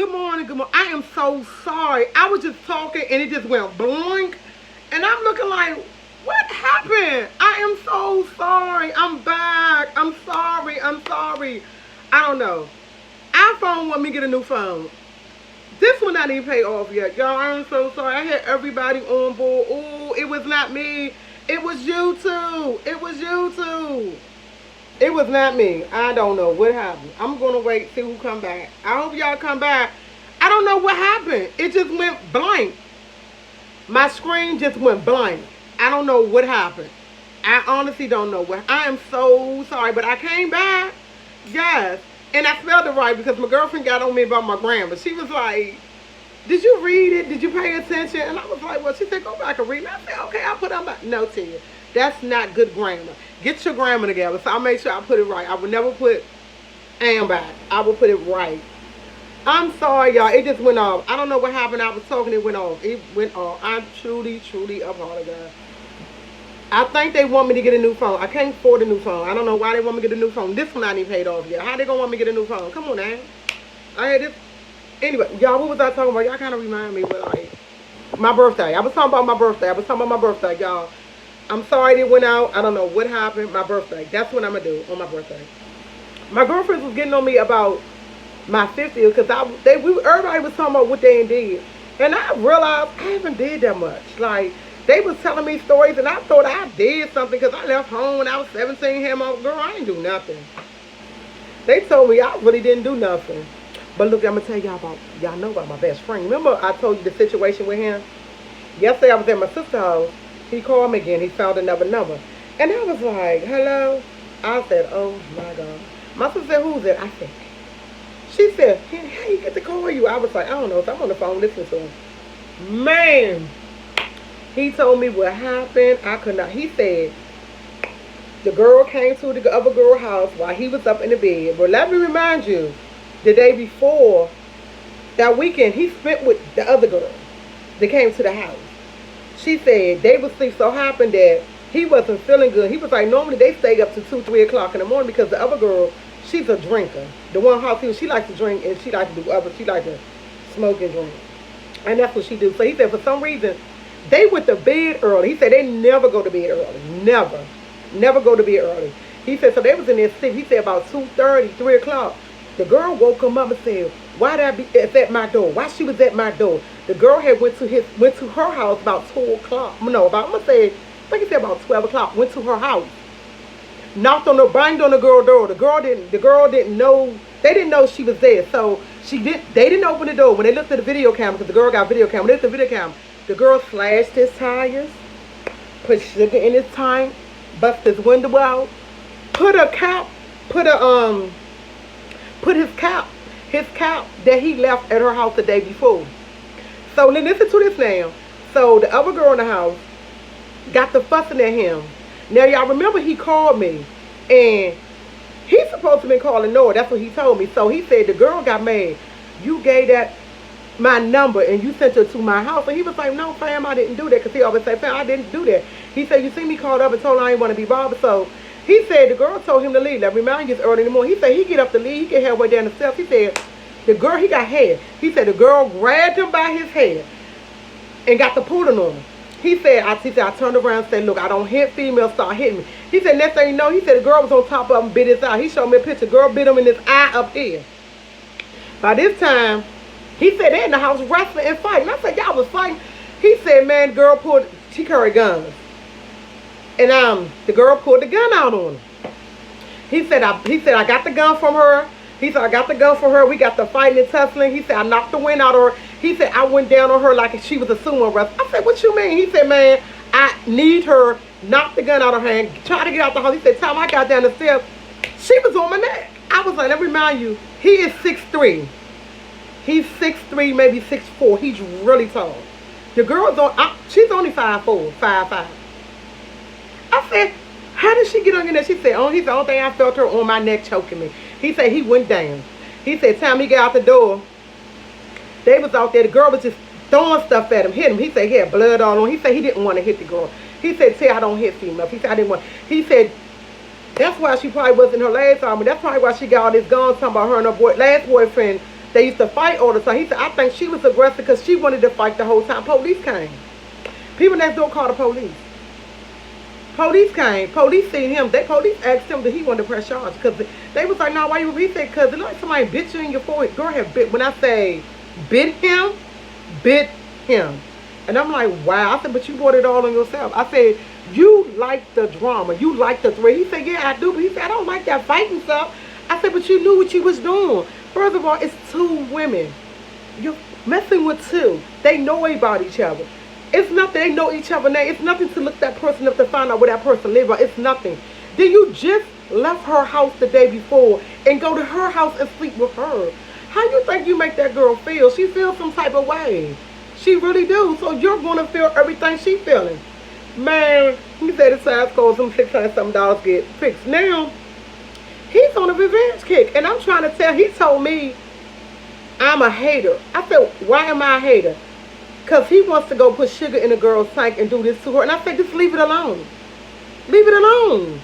good morning, good morning. I am so sorry. I was just talking and it just went blink. And I'm looking like, what happened? I am so sorry. I'm back. I'm sorry. I don't know. iPhone want me to get a new phone. This one not even paid off yet. Y'all, I'm so sorry. I had everybody on board. Oh, it was not me. It was YouTube. It was YouTube. It was not me. I don't know what happened. I'm going to wait, see who come back. I hope y'all come back. I don't know what happened. It just went blank. My screen just went blank. I don't know what happened. I honestly don't know what. I am so sorry, but I came back. Yes. And I spelled it right because my girlfriend got on me about my grammar. She was like, did you read it? Did you pay attention? And I was like, well, she said, go back and read it. I said, okay, I'll put on my note to you. That's not good grammar. Get your grammar together. So I'll make sure I put it right. I would never put and back. I will put it right. I'm sorry, y'all. It just went off. I don't know what happened. I was talking. It went off. It went off. I'm truly apologize. I think they want me to get a new phone. I can't afford a new phone. I don't know why they want me to get a new phone. This one I ain't paid off yet. How they gonna want me to get a new phone? Come on now. I had this. Anyway, y'all, what was I talking about? Y'all kind of remind me, but like, my birthday. I was talking about my birthday. Y'all. I'm sorry it went out. I don't know what happened. My birthday. That's what I'm going to do on my birthday. My girlfriends was getting on me about my 50th because everybody was talking about what they did. And I realized I haven't did that much. Like, they was telling me stories and I thought I did something because I left home when I was 17. Girl, I ain't do nothing. They told me I really didn't do nothing. But look, I'm going to tell y'all know about my best friend. Remember I told you the situation with him? Yesterday I was at my sister's house. He called me again. He found another number. And I was like, hello? I said, oh, my God. My sister said, who's it? I said, she said, how you get to call you? I was like, I don't know. So I'm on the phone listening to him. Man, he told me what happened. I could not. He said, the girl came to the other girl's house while he was up in the bed. But let me remind you, the day before, that weekend, he spent with the other girl that came to the house. She said they was sick, so happened that he wasn't feeling good. He was like, normally they stay up to 2, 3 o'clock in the morning because the other girl, she's a drinker. The one house, she likes to drink and she likes to do other. She likes to smoke and drink. And that's what she do. So he said for some reason, they went to bed early. He said they never go to bed early. Never go to bed early. He said, so they was in there sick. He said about 2:30, 3 o'clock. The girl woke him up and said, why that be at my door? Why she was at my door? The girl had went to her house about 2 o'clock. No, I think he said about 12 o'clock. Went to her house, banged on the girl door. The girl didn't know. They didn't know she was there, so they didn't open the door. When they looked at the video camera, because the girl got video camera, they looked at the video camera. The girl slashed his tires, put sugar in his tank, busted his window out, put his cap that he left at her house the day before. So listen to this now. So the other girl in the house got to fussing at him. Now y'all remember he called me and he's supposed to be calling Nora. That's what he told me. So he said the girl got mad. You gave that my number and you sent her to my house. And he was like, no fam, I didn't do that. Because he always said, fam, I didn't do that. He said, you see me called up and told her I didn't want to be bothered. So he said the girl told him to leave. Let me remind you, it's early in the morning. He said he get up to leave. He get halfway down the steps. He said the girl, he got hair. He said the girl grabbed him by his hair and got the pulling on him. He said, I turned around and said, look, I don't hit females, start hitting me. He said, next thing you know, he said the girl was on top of him, bit his eye. He showed me a picture. Girl bit him in his eye up here. By this time, he said they in the house wrestling and fighting. I said, y'all was fighting. He said, man, girl she carried guns. And the girl pulled the gun out on him. He said, I got the gun from her. He said, I got the gun from her. We got the fighting and tussling. He said, I knocked the wind out of her. He said, I went down on her like she was a sumo wrestler. I said, what you mean? He said, man, I need her. Knocked the gun out of her hand. Tried to get out the house. He said, time I got down the steps, she was on my neck. I was like, let me remind you, he is 6'3". He's 6'3", maybe 6'4". He's really tall. The girl's she's only 5'4", 5'5". I said, how did she get on your neck? She said, oh, he's the only thing I felt her on my neck choking me. He said he went down. He said, time he got out the door, they was out there. The girl was just throwing stuff at him, hitting him. He said he had blood all on. He said he didn't want to hit the girl. He said, I don't hit females. He said, I didn't want. He said, that's why she probably wasn't her last time. But that's probably why she got all this guns talking about her and her last boyfriend They used to fight all the time. He said, I think she was aggressive because she wanted to fight the whole time. Police came. People next door called the police. Police came. Police seen him. Police asked him that he wanted to press charges because they was like, no, why you? He said, because like somebody bit you in your forehead. Girl had bit. When I say bit him. And I'm like, wow. I said, but you brought it all on yourself. I said, you like the drama. You like the threat. He said, yeah, I do. But he said, I don't like that fighting stuff. I said, but you knew what you was doing. First of all, it's two women. You're messing with two. They know about each other. It's nothing. They know each other now. It's nothing to look that person up to find out where that person lives. It's nothing. Then you just left her house the day before and go to her house and sleep with her. How you think you make that girl feel? She feels some type of way. She really do. So you're going to feel everything she feeling. Man, he said the size calls him $600 something get fixed. Now, he's on a revenge kick. And I'm trying to tell, he told me I'm a hater. I said, why am I a hater? Because he wants to go put sugar in a girl's tank and do this to her. And I said, just leave it alone. Leave it alone.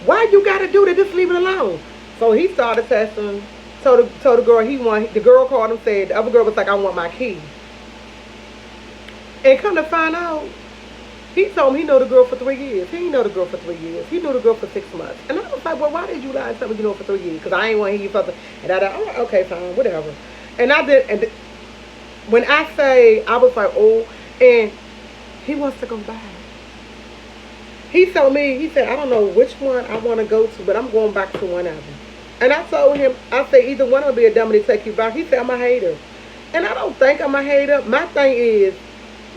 Why you got to do that? Just leave it alone. So he started texting, told the girl he want. The girl called him, said, the other girl was like, I want my key. And come to find out, he told me he know the girl for 3 years. He didn't know the girl for 3 years. He knew the girl for 6 months. And I was like, well, why did you lie and tell me you know for 3 years? Because I ain't want to hear you something. And I'm like, okay, fine, whatever. And I did, and when I say, I was like, oh, and he wants to go back. He told me, he said, I don't know which one I want to go to, but I'm going back to one of them. And I told him, I said, either one will be a dummy to take you back. He said, I'm a hater. And I don't think I'm a hater. My thing is,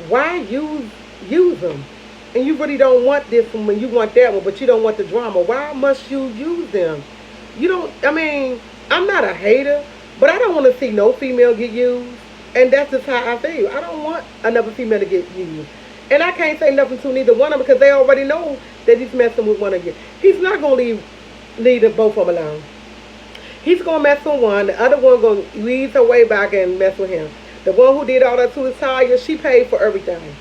why use them? And you really don't want this one when you want that one, but you don't want the drama. Why must you use them? You don't, I mean, I'm not a hater, but I don't want to see no female get used. And that's just how I feel. I don't want another female to get used. And I can't say nothing to neither one of them because they already know that he's messing with one of you. He's not going to leave the both of them alone. He's going to mess with one. The other one going to lead her way back and mess with him. The one who did all that to his tire, she paid for everything.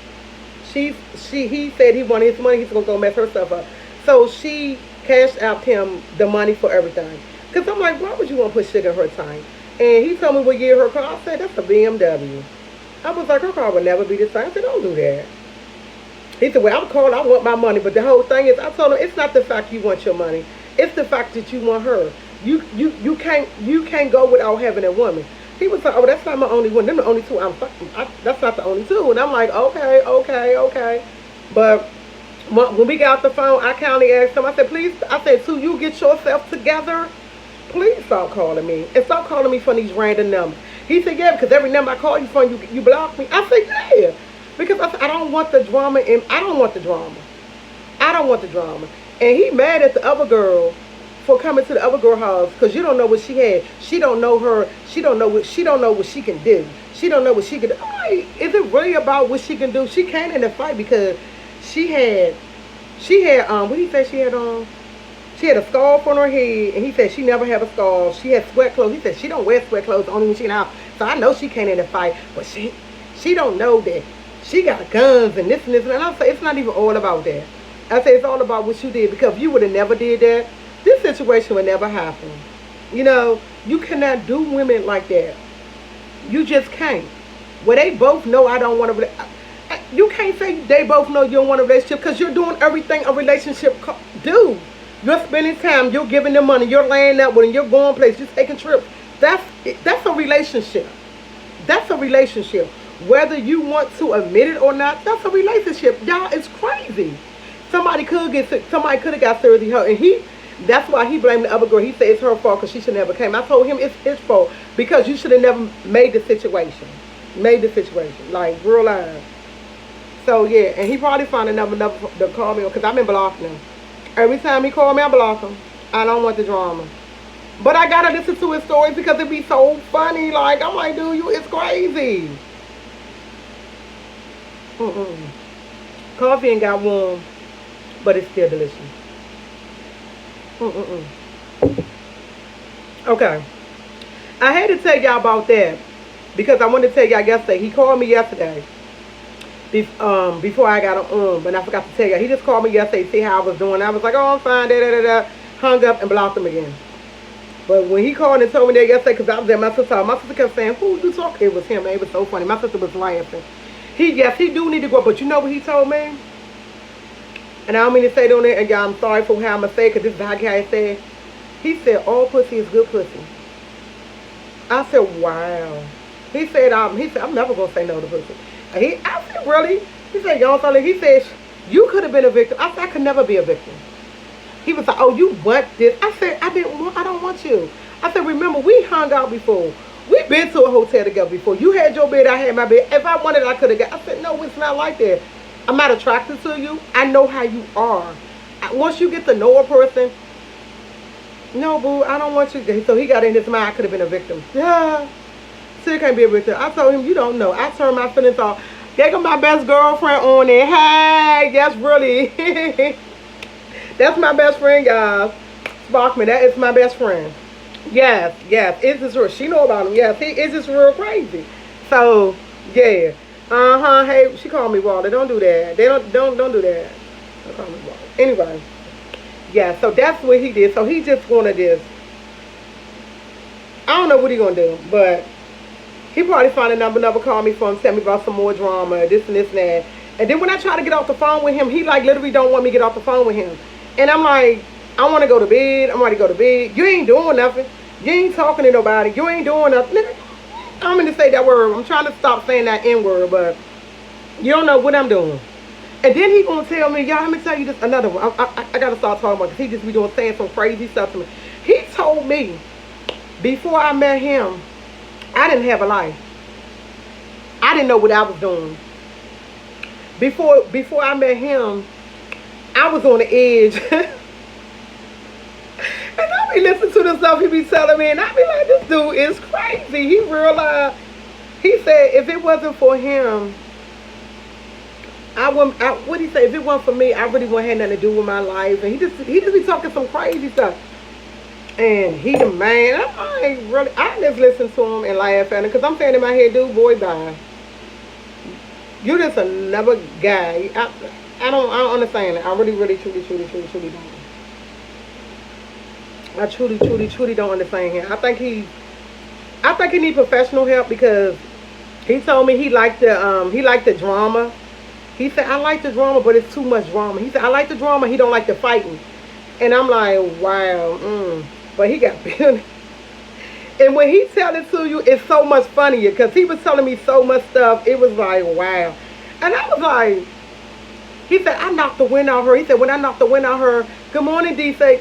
He said he wanted his money. He's going to go mess herself up. So she cashed out him the money for everything. Because I'm like, why would you want to put sugar in her tank? And he told me what year her car. I said, that's a BMW. I was like, her car would never be the same. I said, don't do that. He said, well, I'm calling, I want my money. But the whole thing is, I told him, it's not the fact you want your money. It's the fact that you want her. You can't go without having a woman. He was like, oh, that's not my only one. Them the only two I'm fucking. That's not the only two. And I'm like, okay. But when we got off the phone, I kindly asked him, I said, please, I said, so you get yourself together. Please stop calling me. And stop calling me from these random numbers. He said, yeah, because every number I call you from, you block me. I said, yeah. Because I said, I don't want the drama. And I don't want the drama. And he mad at the other girl for coming to the other girl house because you don't know what she had. She don't know her. She don't know what she can do. She don't know what she can do. Right. Is it really about what she can do? She came in the fight because she had what did he say she had on? She had a scarf on her head, and he said she never had a scarf. She had sweat clothes. He said she don't wear sweat clothes only when she out. So I know she came in the fight, but she don't know that she got guns and this and this. And I said it's not even all about that. I said it's all about what you did because if you would have never did that, this situation would never happen. You know, you cannot do women like that. You just can't. Well, they both know I don't want to. You can't say they both know you don't want a relationship because you're doing everything a relationship do. You're spending time. You're giving them money. You're laying out with them. You're going places. You're taking trips. That's a relationship. That's a relationship. Whether you want to admit it or not, that's a relationship. Y'all, it's crazy. Somebody could get sick. Somebody could have got seriously hurt, and that's why he blamed the other girl. He said it's her fault because she should never came. I told him it's his fault because you should have never made the situation. Like real life. So yeah, and he probably found another to call me because I've been blocking him. Every time he called me, I block him. I don't want the drama. But I gotta listen to his stories because it be so funny. Like I'm like, dude, it's crazy. Coffee ain't got warm, but it's still delicious. Okay. I had to tell y'all about that because I wanted to tell y'all yesterday. He called me yesterday before I got on, but I forgot to tell y'all. He just called me yesterday to see how I was doing. I was like, oh, I'm fine, Hung up and blocked him again. But when he called and told me that yesterday, because I was at my sister's house, my sister kept saying, who you talking? It was him, man. It was so funny. My sister was laughing. Yes, he do need to go, but you know what he told me? And I don't mean to say it on there, and y'all, I'm sorry for how I'm going to say it, because this is how I said. He said, all pussy is good pussy. I said, wow. He said, I'm never going to say no to pussy. I said, really? He said, y'all, he said, you could have been a victim. I said, I could never be a victim. He was like, oh, you want this? I said, I don't want you. I said, remember, we hung out before. We've been to a hotel together before. You had your bed, I had my bed. If I wanted, I could have got. I said, no, it's not like that. I'm not attracted to you. I know how you are. Once you get to know a person, no, boo, I don't want you. So he got in his mind, I could have been a victim. Yeah. So you can't be a victim. I told him, you don't know. I turned my feelings off. There go my best girlfriend on it. Hey, that's really... That's my best friend, guys. Sparkman, that is my best friend. Yes. Is this real? She know about him. Yes, is this real crazy? So, yeah. Hey, she called me Walter. Don't do that. Don't do that. Don't call me Walter. Anyway. Yeah, so that's what he did. So he just wanted this. I don't know what he gonna do, but he probably find a number, never call me for him, tell me about some more drama, this and this and that. And then when I try to get off the phone with him, he like literally don't want me to get off the phone with him. And I'm like, I want to go to bed. I'm ready to go to bed. You ain't doing nothing. You ain't talking to nobody. You ain't doing nothing. I'm going to say that word. I'm trying to stop saying that N word, but you don't know what I'm doing. And then he going to tell me, y'all, let me tell you this, another one. I got to start talking about, because he just be doing, saying some crazy stuff to me. He told me, before I met him, I didn't have a life. I didn't know what I was doing. Before I met him, I was on the edge. And I be listening to the stuff he be telling me, and I be like, this dude is crazy. He realized, he said, if it wasn't for him, what he say, if it wasn't for me, I really wouldn't have nothing to do with my life. And he just be talking some crazy stuff. And he the man. I just listen to him and laugh at him, because I'm saying in my head, dude, boy, bye. You just another guy. I don't understand it. I really, truly don't. I truly don't understand him. I think he need professional help, because he told me he liked the drama. He said, I like the drama, but it's too much drama. He said, I like the drama, he don't like the fighting. And I'm like, wow, But he got built. And when he tell it to you, it's so much funnier, because he was telling me so much stuff. It was like, wow. And I was like, he said, I knocked the wind out of her. He said, when I knocked the wind out of her, good morning, DC,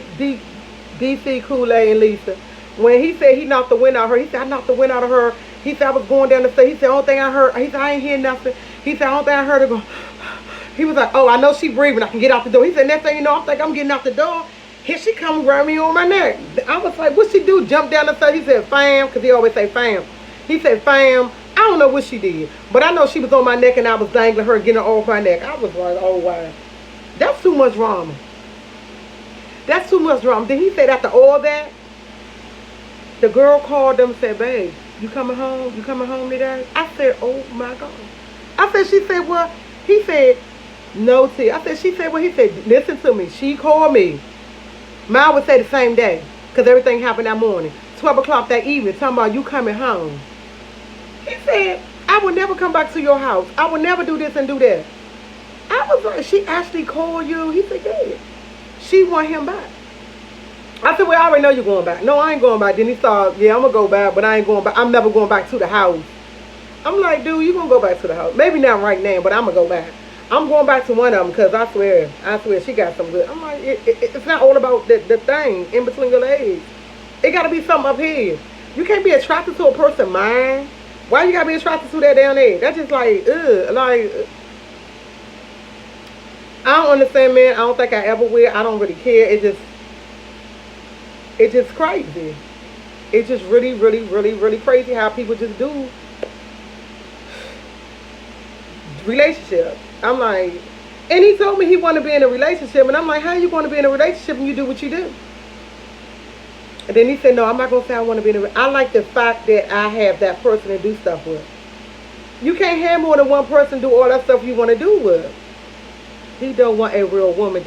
Kool-Aid, and Lisa. When he said he knocked the wind out of her, he said, I knocked the wind out of her. He said, I was going down the stairs. He said, only thing I heard, he said, I ain't hear nothing. He said, only thing I heard her go, he was like, oh, I know she breathing. I can get out the door. He said, next thing you know, I think I'm getting out the door. Here she come around me on my neck. I was like, what she do? Jump down the stairs. He said, fam, because he always say fam. He said, fam. I don't know what she did, but I know she was on my neck and I was dangling her, getting her off my neck. I was like, oh, wow. That's too much drama. That's too much drama. Then he said after all that, the girl called them and said, babe, you coming home? You coming home today? I said, oh, my God. I said, she said, what? He said, no, T. I said, she said, well, he said, listen to me. She called me. Mine would say the same day, because everything happened that morning. 12 o'clock that evening, talking about you coming home. He said, I will never come back to your house. I will never do this and do that. I was like, she actually called you? He said, yeah. She want him back. I said, well, I already know you're going back. No, I ain't going back. Then he thought, yeah, I'm going to go back, but I ain't going back. I'm never going back to the house. I'm like, dude, you going to go back to the house. Maybe not right now, but I'm going to go back. I'm going back to one of them, because I swear she got some good. I'm like, it's not all about the thing in between your legs. It got to be something up here. You can't be attracted to a person's mind. Why you got to be attracted to that down there? That's just like, I don't understand, man. I don't think I ever will. I don't really care. It's just crazy. It's just really crazy how people just do relationships. I'm like, and he told me he wanted to be in a relationship, and I'm like, how you want to be in a relationship and you do what you do? And then he said, no, I'm not going to say I want to be in a relationship. I like the fact that I have that person to do stuff with. You can't have more than one person do all that stuff you want to do with. He don't want a real woman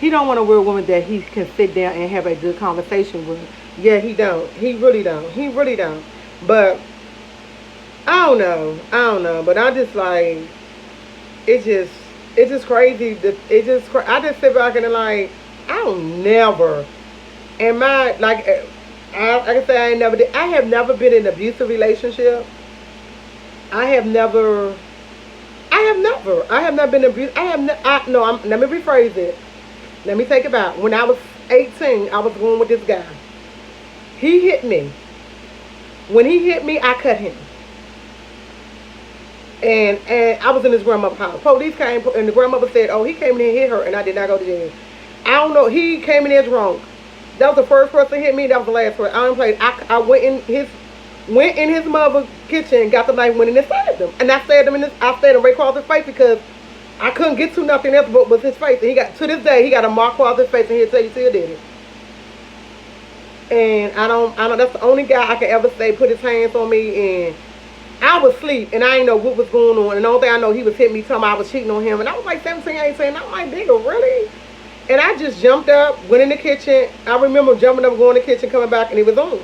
he don't want a real woman that he can sit down and have a good conversation with. Yeah, he don't. He really don't. He really don't. But I don't know. I don't know. But I just like it. It's just crazy. I just sit back and like I don't never. And my like I can say I ain't never did. I have never been in an abusive relationship. I have never. I have never. I have never been abused. I have. No. Let me rephrase it. Let me take it back. When I was 18, I was going with this guy. He hit me. When he hit me, I cut him. And I was in his grandmother's house. Police came and the grandmother said, "Oh, he came in and hit her," and I did not go to jail. I don't know. He came in there drunk. That was the first person to hit me. That was the last person. I don't play. I went in his mother's kitchen, got the knife, went in and stabbed him. And I stabbed him I stabbed him right across his face because I couldn't get to nothing else but was his face. And he got to this day he got a mark across his face and he'll tell you still did it. And I don't that's the only guy I can ever say put his hands on me. And I was asleep and I didn't know what was going on. And the only thing I know, he was hitting me, telling me I was cheating on him. And I was like 17, 18. And I'm like, nigga, really? And I just jumped up, went in the kitchen. I remember jumping up, going in the kitchen, coming back, and it was on.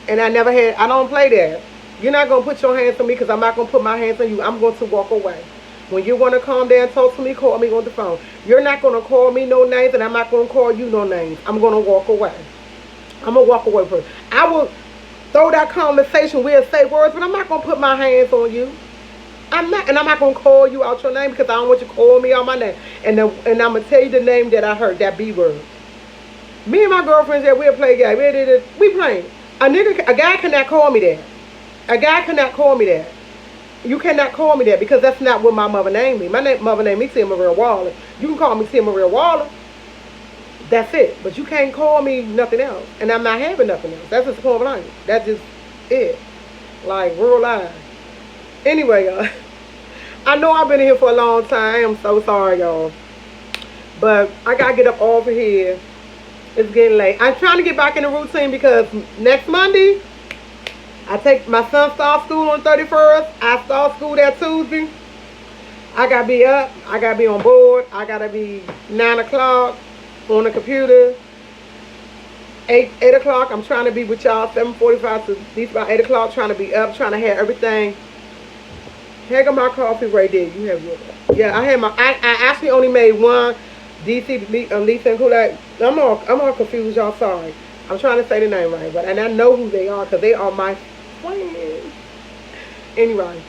And I don't play that. You're not going to put your hands on me because I'm not going to put my hands on you. I'm going to walk away. When you want to calm down, talk to me, call me on the phone. You're not going to call me no names, and I'm not going to call you no names. I'm going to walk away. I'm going to walk away from it. I will throw that conversation, we'll say words, but I'm not going to put my hands on you. I'm not going to call you out your name because I don't want you to call me out my name. And I'm going to tell you the name that I heard, that B word. Me and my girlfriends, yeah, we'll play game. We playing. A guy cannot call me that. A guy cannot call me that. You cannot call me that because that's not what my mother named me. My mother named me Tia Maria Waller. You can call me Tia Maria Waller. That's it. But you can't call me nothing else. And I'm not having nothing else. That's just the point blank. That's just it. Like, real life. Anyway, y'all. I know I've been here for a long time. I am so sorry, y'all. But I got to get up off of here. It's getting late. I'm trying to get back in the routine because next Monday, my son starts school on 31st. I start school that Tuesday. I got to be up. I got to be on board. I got to be 9 o'clock on the computer. 8 o'clock, I'm trying to be with y'all. 7:45 to at least about 8 o'clock. Trying to be up. Trying to have everything. Here got my coffee right there. You have yours. Yeah, I actually only made one DC Lisa and Kool-Aid. I'm all confused, y'all. Sorry. I'm trying to say the name right, and I know who they are because they are my friends. Anyway,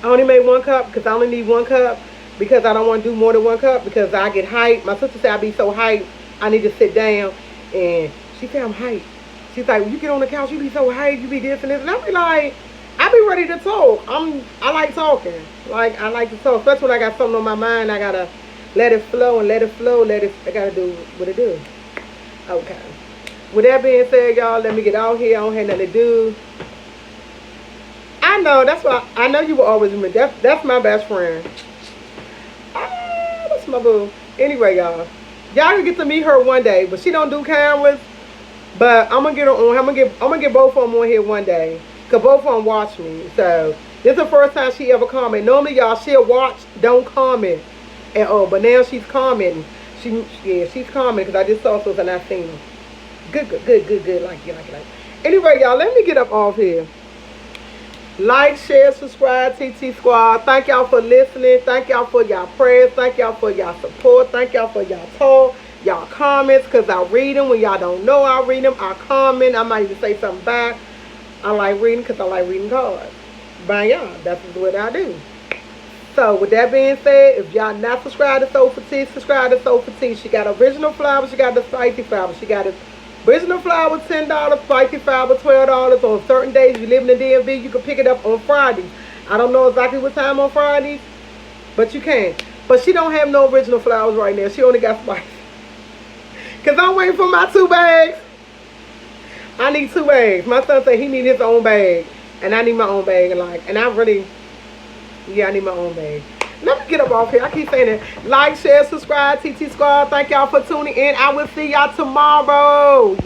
I only made one cup because I only need one cup because I don't want to do more than one cup because I get hyped. My sister said I be so hyped, I need to sit down, and she said I'm hyped. She's like, when you get on the couch, you be so hyped, you be this and this, and I be like, I be ready to talk. I like talking. Like, I like to talk. Especially when I got something on my mind, I gotta let it flow and let it flow. I gotta do what it do. Okay. With that being said, y'all, let me get out here. I don't have nothing to do. I know, that's why I know you will always remember. That's my best friend. Ah, that's my boo. Anyway, y'all can get to meet her one day, but she don't do cameras. But I'm gonna get her on. I'm gonna get both of them on here one day. Cause both of them watch me. So this is the first time she ever commented. Normally, y'all, she'll watch, don't comment at all. But now she's commenting. She's commenting because I just saw something and I seen her. Good. Like. Anyway, y'all, let me get up off here. Like, share, subscribe, TT Squad. Thank y'all for listening. Thank y'all for y'all prayers. Thank y'all for y'all support. Thank y'all for y'all talk, y'all comments. Because I read them. When y'all don't know I read them, I comment. I might even say something back. I like reading because I like reading cards. But y'all, that's what I do. So, with that being said, if y'all not subscribed to Soul for Tea, subscribe to Soul for Tea. She got original flowers. She got the spicy flowers. She got the original flower, $10, spicy flower, $12. On certain days, you live in the DMV, you can pick it up on Fridays. I don't know exactly what time on Fridays, but you can. But she don't have no original flowers right now. She only got spicy. Because I'm waiting for my 2 bags. I need 2 bags. My son said he need his own bag. And I need my own bag. And I need my own bag. Let me get up off here. I keep saying it. Like, share, subscribe, TT Squad. Thank y'all for tuning in. I will see y'all tomorrow.